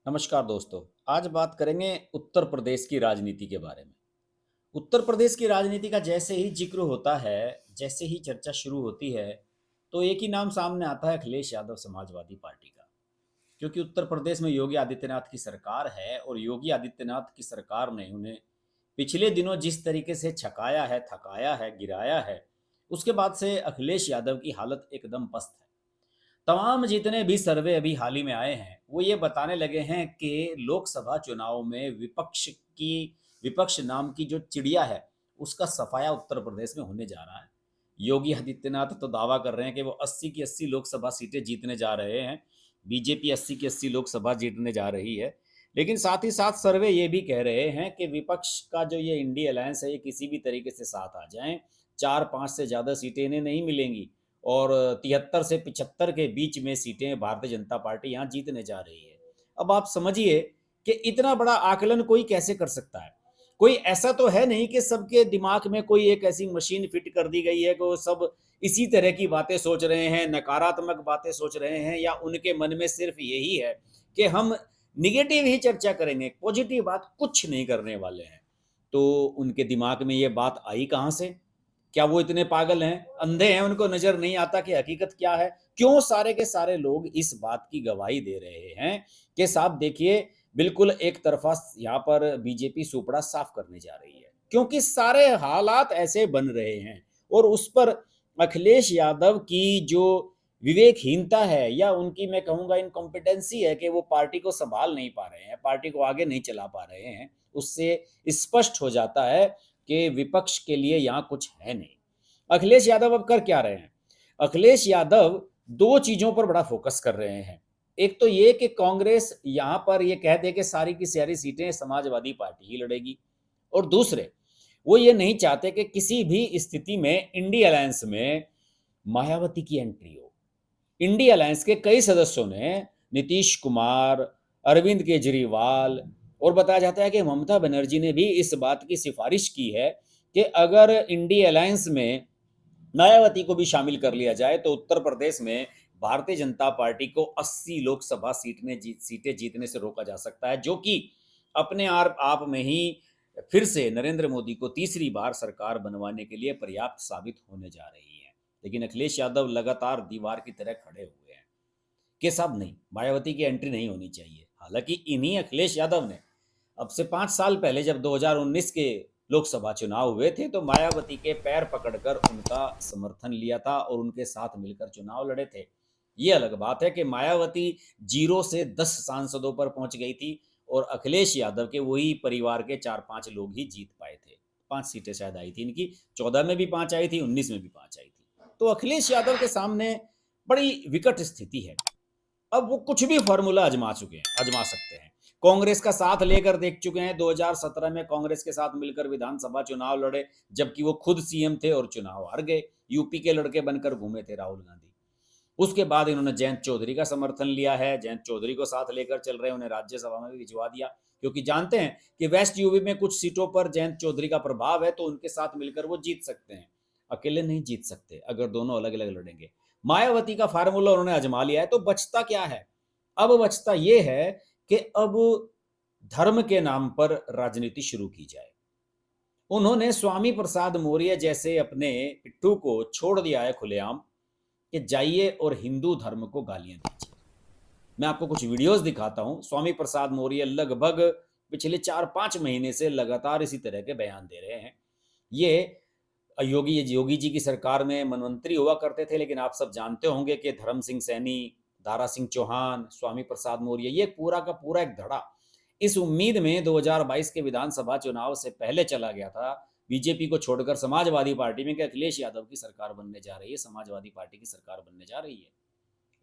नमस्कार दोस्तों। आज बात करेंगे उत्तर प्रदेश की राजनीति के बारे में। उत्तर प्रदेश की राजनीति का जैसे ही जिक्र होता है, जैसे ही चर्चा शुरू होती है, तो एक ही नाम सामने आता है, अखिलेश यादव समाजवादी पार्टी का। क्योंकि उत्तर प्रदेश में योगी आदित्यनाथ की सरकार है और योगी आदित्यनाथ की सरकार ने उन्हें पिछले दिनों जिस तरीके से छकाया है, थकाया है, गिराया है, उसके बाद से अखिलेश यादव की हालत एकदम पस्त है। तमाम जितने भी सर्वे अभी हाल ही में आए हैं, वो ये बताने लगे हैं कि लोकसभा चुनाव में विपक्ष नाम की जो चिड़िया है, उसका सफाया उत्तर प्रदेश में होने जा रहा है। योगी आदित्यनाथ तो दावा कर रहे हैं कि वो 80 की 80 लोकसभा सीटें जीतने जा रहे हैं। बीजेपी 80 की 80 लोकसभा जीतने जा रही है। लेकिन साथ ही साथ सर्वे ये भी कह रहे हैं कि विपक्ष का जो ये इंडी अलायंस है, ये किसी भी तरीके से साथ आ जाएं, 4-5 से ज़्यादा सीटें इन्हें नहीं मिलेंगी और 73 से 75 के बीच में सीटें भारतीय जनता पार्टी यहाँ जीतने जा रही है। अब आप समझिए कि इतना बड़ा आकलन कोई कैसे कर सकता है। कोई ऐसा तो है नहीं कि सबके दिमाग में कोई एक ऐसी मशीन फिट कर दी गई है कि वो सब इसी तरह की बातें सोच रहे हैं, नकारात्मक बातें सोच रहे हैं, या उनके मन में सिर्फ यही है कि हम निगेटिव ही चर्चा करेंगे, पॉजिटिव बात कुछ नहीं करने वाले हैं। तो उनके दिमाग में ये बात आई कहाँ से? क्या वो इतने पागल हैं, अंधे हैं, उनको नजर नहीं आता कि हकीकत क्या है? क्यों सारे के सारे लोग इस बात की गवाही दे रहे हैं कि साहब देखिए, बिल्कुल एक तरफा यहाँ पर बीजेपी सुपड़ा साफ करने जा रही है, क्योंकि सारे हालात ऐसे बन रहे हैं। और उस पर अखिलेश यादव की जो विवेकहीनता है, या उनकी मैं कहूँगा इनकॉम्पिटेंसी है कि वो पार्टी को संभाल नहीं पा रहे हैं, पार्टी को आगे नहीं चला पा रहे हैं, उससे स्पष्ट हो जाता है कि विपक्ष के लिए यहाँ कुछ है नहीं। अखिलेश यादव अब कर क्या रहे हैं? अखिलेश यादव दो चीजों पर बड़ा फोकस कर रहे हैं। एक तो ये कि कांग्रेस यहाँ पर ये कह दे कि सारी की सारी सीटें समाजवादी पार्टी ही लड़ेगी, और दूसरे वो ये नहीं चाहते कि किसी भी स्थिति में इंडी अलायंस में मायावती की एंट्री हो। इंडी अलायंस के कई सदस्यों ने, नीतीश कुमार, अरविंद केजरीवाल, और बताया जाता है कि ममता बनर्जी ने भी इस बात की सिफारिश की है कि अगर इंडी अलायंस में मायावती को भी शामिल कर लिया जाए तो उत्तर प्रदेश में भारतीय जनता पार्टी को 80 लोकसभा सीटें जीतने से रोका जा सकता है, जो कि अपने आप में ही फिर से नरेंद्र मोदी को तीसरी बार सरकार बनवाने के लिए पर्याप्त साबित होने जा रही है। लेकिन अखिलेश यादव लगातार दीवार की तरह खड़े हुए हैं कि साहब नहीं, मायावती की एंट्री नहीं होनी चाहिए। हालांकि इन्हीं अखिलेश यादव ने अब से 5 साल पहले जब 2019 के लोकसभा चुनाव हुए थे, तो मायावती के पैर पकड़कर उनका समर्थन लिया था और उनके साथ मिलकर चुनाव लड़े थे। ये अलग बात है कि मायावती 0 से 10 सांसदों पर पहुंच गई थी और अखिलेश यादव के वही परिवार के 4-5 लोग ही जीत पाए थे। 5 सीटें शायद आई थी इनकी, 14 में भी 5 आई थी, 19 में भी 5 आई थी। तो अखिलेश यादव के सामने बड़ी विकट स्थिति है। अब वो कुछ भी फॉर्मूला आजमा सकते हैं। कांग्रेस का साथ लेकर देख चुके हैं, 2017 में कांग्रेस के साथ मिलकर विधानसभा चुनाव लड़े, जबकि वो खुद सीएम थे और चुनाव हार गए। यूपी के लड़के बनकर घूमे थे राहुल गांधी। उसके बाद इन्होंने जयंत चौधरी का समर्थन लिया है, जयंत चौधरी को साथ लेकर चल रहे हैं, उन्हें राज्यसभा में भी भिजवा दिया, क्योंकि जानते हैं कि वेस्ट यूपी में कुछ सीटों पर जयंत चौधरी का प्रभाव है, तो उनके साथ मिलकर वो जीत सकते हैं। अकेले नहीं जीत सकते अगर दोनों अलग अलग लड़ेंगे। मायावती का फार्मूला उन्होंने आजमा लिया है, तो बचता क्या है? अब बचता ये है कि अब धर्म के नाम पर राजनीति शुरू की जाए। उन्होंने स्वामी प्रसाद मौर्य जैसे अपने पिट्ठू को छोड़ दिया है खुलेआम कि जाइए और हिंदू धर्म को गालियां दीजिए। मैं आपको कुछ वीडियोस दिखाता हूं। स्वामी प्रसाद मौर्य लगभग पिछले 4-5 महीने से लगातार इसी तरह के बयान दे रहे हैं। ये योगी जी की सरकार में मनमंत्री हुआ करते थे, लेकिन आप सब जानते होंगे कि धर्म सिंह सैनी, दारा सिंह चौहान, स्वामी प्रसाद मौर्य, ये पूरा का पूरा एक धड़ा इस उम्मीद में 2022 के विधानसभा चुनाव से पहले चला गया था, बीजेपी को छोड़कर समाजवादी पार्टी में, कि अखिलेश यादव की सरकार बनने जा रही है, समाजवादी पार्टी की सरकार बनने जा रही है।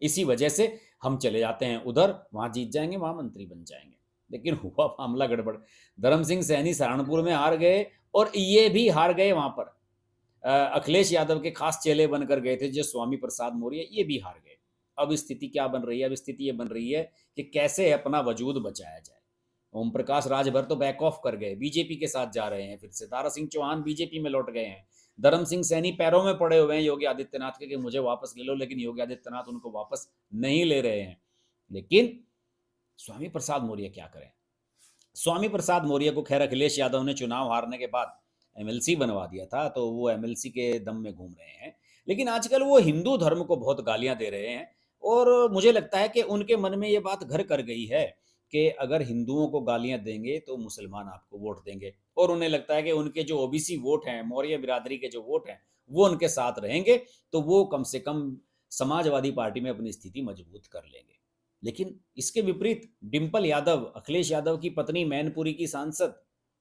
इसी वजह से हम चले जाते हैं उधर, वहां जीत जाएंगे, वहां मंत्री बन जाएंगे। लेकिन हुआ मामला गड़बड़। धर्म सिंह सैनी सहारनपुर में हार गए और ये भी हार गए वहां पर। अखिलेश यादव के खास चेले बनकर गए थे जो स्वामी प्रसाद मौर्य, ये भी हार गए। अब स्थिति क्या बन रही है? अब स्थिति ये बन रही है कि कैसे अपना वजूद बचाया जाए। ओम प्रकाश राजभर तो बैक ऑफ कर गए, बीजेपी के साथ जा रहे हैं फिर से। दारा सिंह चौहान बीजेपी में लौट गए हैं। धर्म सिंह सैनी पैरों में पड़े हुए हैं योगी आदित्यनाथ के कि मुझे वापस ले लो, लेकिन योगी आदित्यनाथ उनको वापस नहीं ले रहे हैं। लेकिन स्वामी प्रसाद मौर्य क्या करें? स्वामी प्रसाद मौर्य को खैर अखिलेश यादव ने चुनाव हारने के बाद एमएलसी बनवा दिया था, तो वो एमएलसी के दम में घूम रहे हैं। लेकिन आजकल वो हिंदू धर्म को बहुत गालियाँ दे रहे हैं और मुझे लगता है कि उनके मन में ये बात घर कर गई है कि अगर हिंदुओं को गालियाँ देंगे तो मुसलमान आपको वोट देंगे, और उन्हें लगता है कि उनके जो ओबीसी वोट हैं, मौर्य बिरादरी के जो वोट हैं, वो उनके साथ रहेंगे, तो वो कम से कम समाजवादी पार्टी में अपनी स्थिति मजबूत कर लेंगे। लेकिन इसके विपरीत डिंपल यादव, अखिलेश यादव की पत्नी, मैनपुरी की सांसद,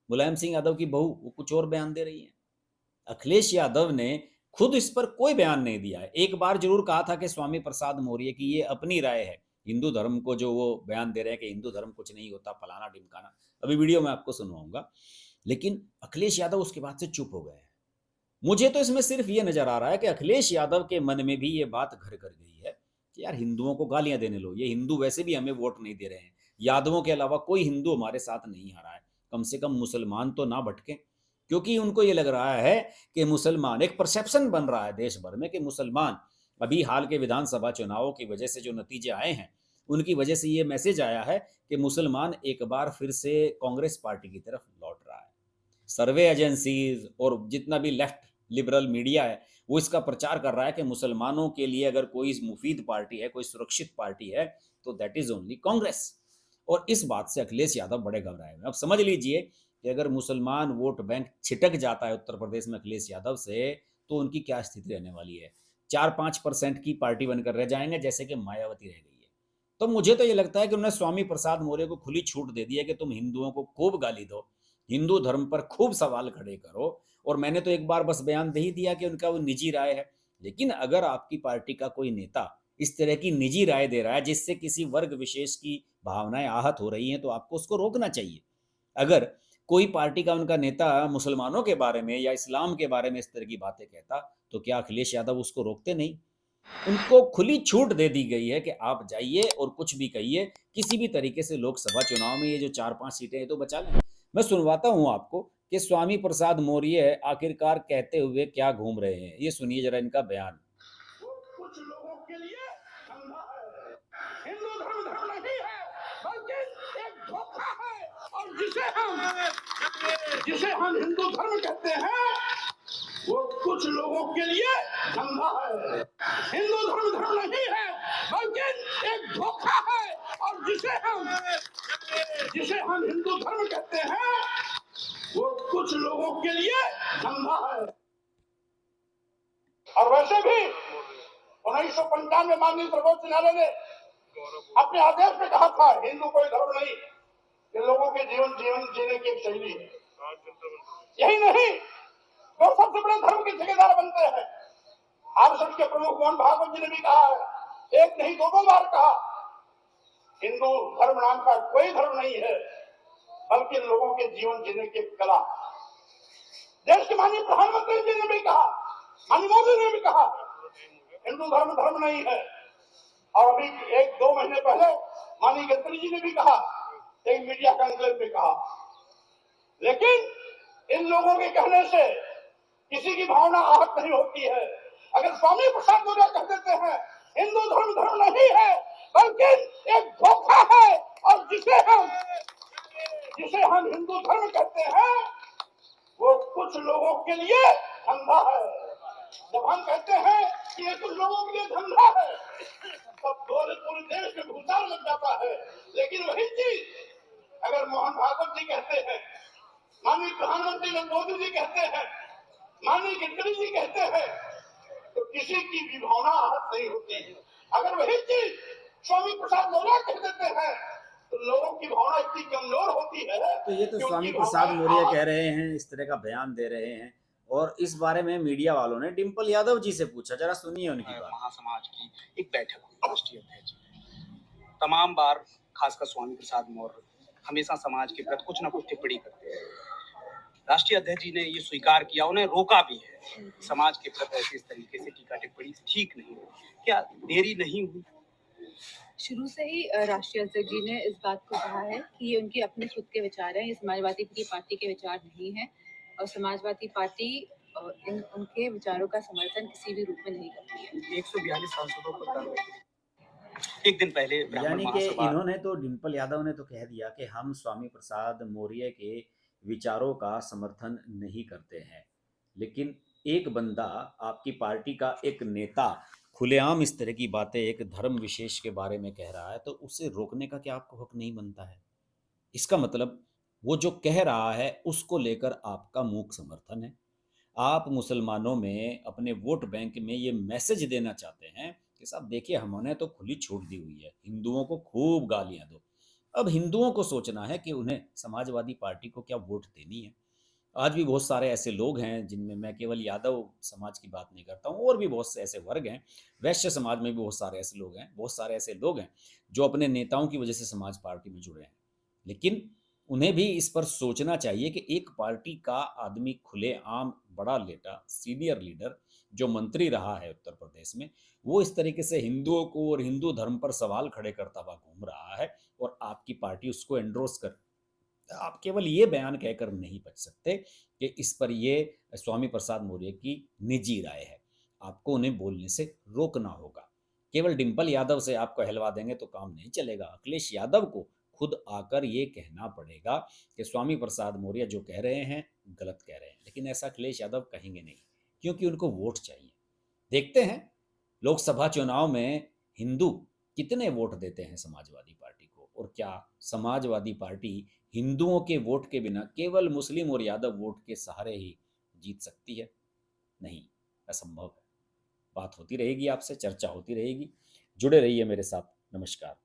मुलायम सिंह यादव की बहू, वो कुछ और बयान दे रही हैं। अखिलेश यादव ने खुद इस पर कोई बयान नहीं दिया है। एक बार जरूर कहा था कि स्वामी प्रसाद मौर्य की ये अपनी राय है, हिंदू धर्म को जो वो बयान दे रहे हैं कि हिंदू धर्म कुछ नहीं होता, फलाना ढिमकाना, अभी वीडियो में आपको सुनवाऊंगा। लेकिन अखिलेश यादव उसके बाद से चुप हो गए हैं। मुझे तो इसमें सिर्फ ये नजर आ रहा है कि अखिलेश यादव के मन में भी ये बात घर कर गई है कि यार हिंदुओं को गालियां देने लो, ये हिंदू वैसे भी हमें वोट नहीं दे रहे हैं, यादवों के अलावा कोई हिंदू हमारे साथ नहीं आ रहा है, कम से कम मुसलमान तो ना भटके। क्योंकि उनको ये लग रहा है कि मुसलमान, एक परसेप्शन बन रहा है देश भर में कि मुसलमान, अभी हाल के विधानसभा चुनावों की वजह से जो नतीजे आए हैं उनकी वजह से ये मैसेज आया है कि मुसलमान एक बार फिर से कांग्रेस पार्टी की तरफ लौट रहा है। सर्वे एजेंसीज और जितना भी लेफ्ट लिबरल मीडिया है वो इसका प्रचार कर रहा है कि मुसलमानों के लिए अगर कोई मुफीद पार्टी है, कोई सुरक्षित पार्टी है, तो दैट इज ओनली कांग्रेस। और इस बात से अखिलेश यादव बड़े घबराए हुए। अब समझ लीजिए कि अगर मुसलमान वोट बैंक छिटक जाता है उत्तर प्रदेश में अखिलेश यादव से, तो उनकी क्या स्थिति रहने वाली है। 4-5% की पार्टी बनकर रह जाएंगे, जैसे कि मायावती रह गई है। तो मुझे तो ये लगता है कि उन्होंने स्वामी प्रसाद मौर्य को खुली छूट दे दी है कि तुम हिंदुओं को खूब गाली दो, हिंदू धर्म पर खूब सवाल खड़े करो। और मैंने तो एक बार बस बयान दे ही दिया कि उनका वो निजी राय है। लेकिन अगर आपकी पार्टी का कोई नेता इस तरह की निजी राय दे रहा है जिससे किसी वर्ग विशेष की भावनाएं आहत हो रही हैं, तो आपको उसको रोकना चाहिए। अगर कोई पार्टी का उनका नेता मुसलमानों के बारे में या इस्लाम के बारे में इस तरह की बातें कहता, तो क्या अखिलेश यादव उसको रोकते? नहीं। उनको खुली छूट दे दी गई है कि आप जाइए और कुछ भी कहिए, किसी भी तरीके से लोकसभा चुनाव में ये जो 4-5 सीटें हैं तो बचा लें। मैं सुनवाता हूँ आपको कि स्वामी प्रसाद मौर्य आखिरकार कहते हुए क्या घूम रहे हैं। ये सुनिए जरा इनका बयान। कुछ लोगों के लिए धंधा है, हिंदू धर्म धर्म नहीं है बल्कि एक धोखा है। और जिसे हम हिंदू धर्म कहते हैं वो कुछ लोगों के लिए धंधा है, हिंदू धर्म धर्म नहीं है बल्कि एक धोखा है। और जिसे हम हिंदू धर्म कहते हैं वो कुछ लोगों के लिए धंधा है। और वैसे भी 1995 में माननीय सर्वोच्च न्यायालय ने अपने आदेश में कहा था हिंदू कोई धर्म नहीं, ये लोगों के जीवन जीने की एक शैली है। यही नहीं, जो सबसे बड़े धर्म के ठेकेदार बनते हैं, आरएसएस के प्रमुख मोहन भागवत जी ने भी कहा है, एक नहीं 2 बार कहा, हिंदू धर्म नाम का कोई धर्म नहीं है बल्कि लोगों के जीवन जीने की कला। देश के माननीय प्रधानमंत्री जी ने भी कहा, माननीय मोदी ने भी कहा, हिंदू धर्म धर्म नहीं है। और अभी 1-2 महीने पहले माननीय गडकरी जी ने भी कहा, एक मीडिया कॉन्क्लेव में कहा। लेकिन इन लोगों के कहने से किसी की भावना आहत नहीं होती है। अगर स्वामी प्रसाद मौर्य कह देते हैं हिंदू धर्म धर्म नहीं है बल्कि एक धोखा है, और जिसे हम हिंदू धर्म कहते हैं वो कुछ लोगों के लिए धंधा है। जब हम कहते हैं कि ये कुछ लोगों के लिए धंधा है, तब पूरे देश में भूचाल लग जाता है। लेकिन वही चीज अगर मोहन भागवत जी कहते हैं, माननीय प्रधानमंत्री नरेंद्र मोदी जी कहते हैं, माननीय गडकरी जी कहते हैं, तो किसी की भी भावना आहत नहीं होती है। अगर वही चीज स्वामी प्रसाद मौर्य कह देते हैं तो लोगों की भावना इतनी कमजोर होती है तो ये तो कि स्वामी उनकी प्रसाद भावनाएं मौर्य आहत। कह रहे हैं, इस तरह का बयान दे रहे हैं। और इस बारे में मीडिया वालों ने डिंपल यादव जी से पूछा, जरा सुनिए उनकी बात। महासमाज की एक बैठक हुई राष्ट्रीय अध्यक्ष, तमाम बार खासकर स्वामी प्रसाद मौर्य हमेशा समाज के प्रति कुछ ना कुछ टिप्पणी करते हैं। राष्ट्रीय अध्यक्ष जी ने ये स्वीकार किया, उन्हें रोका भी है, समाज के प्रति ऐसे इस तरीके से टीका टिप्पणी ठीक नहीं है। क्या देरी नहीं हुई? शुरू से ही राष्ट्रीय अध्यक्ष जी ने इस बात को कहा है कि ये उनके अपने खुद के विचार हैं, ये समाजवादी पार्टी के विचार नहीं है। और समाजवादी पार्टी उनके विचारों का समर्थन किसी भी रूप में नहीं करती है। 142 सांसदों पर कार्रवाई। एक दिन पहले ब्राह्मण यानी कि महासभा इन्होंने तो डिम्पल यादव ने तो कह दिया कि हम स्वामी प्रसाद मौर्य के विचारों का समर्थन नहीं करते हैं, लेकिन एक बंदा आपकी पार्टी का एक नेता खुलेआम इस तरह की बातें एक धर्म विशेष के बारे में कह रहा है, तो उसे रोकने का क्या आपको हक नहीं बनता है? इसका मतलब वो जो कह रहा है उसको लेकर आपका मूक समर्थन है। आप मुसलमानों में अपने वोट बैंक में ये मैसेज देना चाहते हैं कि साहब देखिए हमने तो खुली छूट दी हुई है, हिंदुओं को खूब गालियां दो। अब हिंदुओं को सोचना है कि उन्हें समाजवादी पार्टी को क्या वोट देनी है। आज भी बहुत सारे ऐसे लोग हैं, जिनमें मैं केवल यादव समाज की बात नहीं करता हूँ, और भी बहुत से ऐसे वर्ग हैं, वैश्य समाज में भी बहुत सारे ऐसे लोग हैं, बहुत सारे ऐसे लोग हैं जो अपने नेताओं की वजह से समाज पार्टी में जुड़े हैं। लेकिन उन्हें भी इस पर सोचना चाहिए कि एक पार्टी का आदमी खुलेआम बड़ा नेता, सीनियर लीडर जो मंत्री रहा है उत्तर प्रदेश में, वो इस तरीके से हिंदुओं को और हिंदू धर्म पर सवाल खड़े करता हुआ घूम रहा है, और आपकी पार्टी उसको एंडोर्स कर, आप केवल ये बयान कहकर नहीं बच सकते कि इस पर ये स्वामी प्रसाद मौर्य की निजी राय है। आपको उन्हें बोलने से रोकना होगा। केवल डिम्पल यादव से आप कहलवा देंगे तो काम नहीं चलेगा। अखिलेश यादव को खुद आकर ये कहना पड़ेगा कि स्वामी प्रसाद मौर्य जो कह रहे हैं गलत कह रहे हैं, लेकिन ऐसा अखिलेश यादव कहेंगे नहीं, क्योंकि उनको वोट चाहिए। देखते हैं लोकसभा चुनाव में हिंदू कितने वोट देते हैं समाजवादी पार्टी को, और क्या समाजवादी पार्टी हिंदुओं के वोट के बिना केवल मुस्लिम और यादव वोट के सहारे ही जीत सकती है? नहीं, असंभव है। बात होती रहेगी, आपसे चर्चा होती रहेगी। जुड़े रहिए मेरे साथ। नमस्कार।